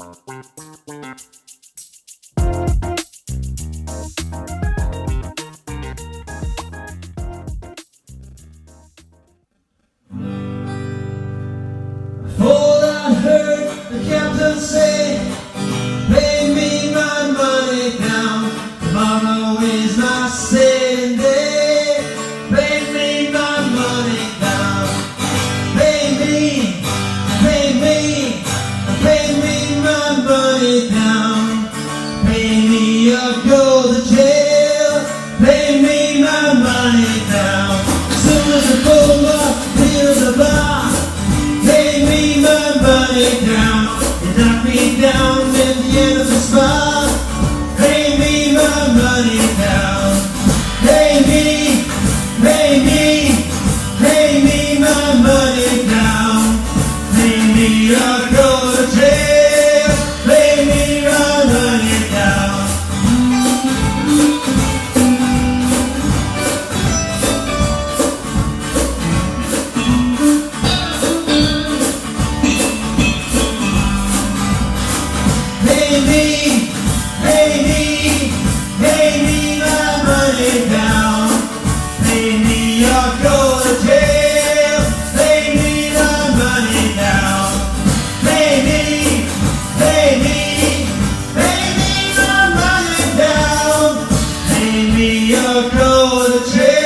All I heard the captain say, pay me my money now, tomorrow is my sailing day. Pay me my money now, pay me my money now, pay me or go to jail, pay me my money now. Soon as the bowler clears the bar, pay me my money down. You knock me down at the end of the spot. Pay me my money down. Pay me my money down. Pay me or go to jail. Pay me my money down. Pay me my money down. Pay me or go to jail. Pay me my money down. Pay me my money down. Pay me or go to jail.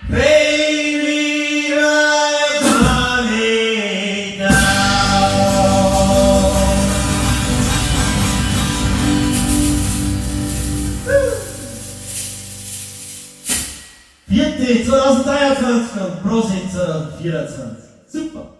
Pay me my money down. Vierte 2023, Prosit 24. Super.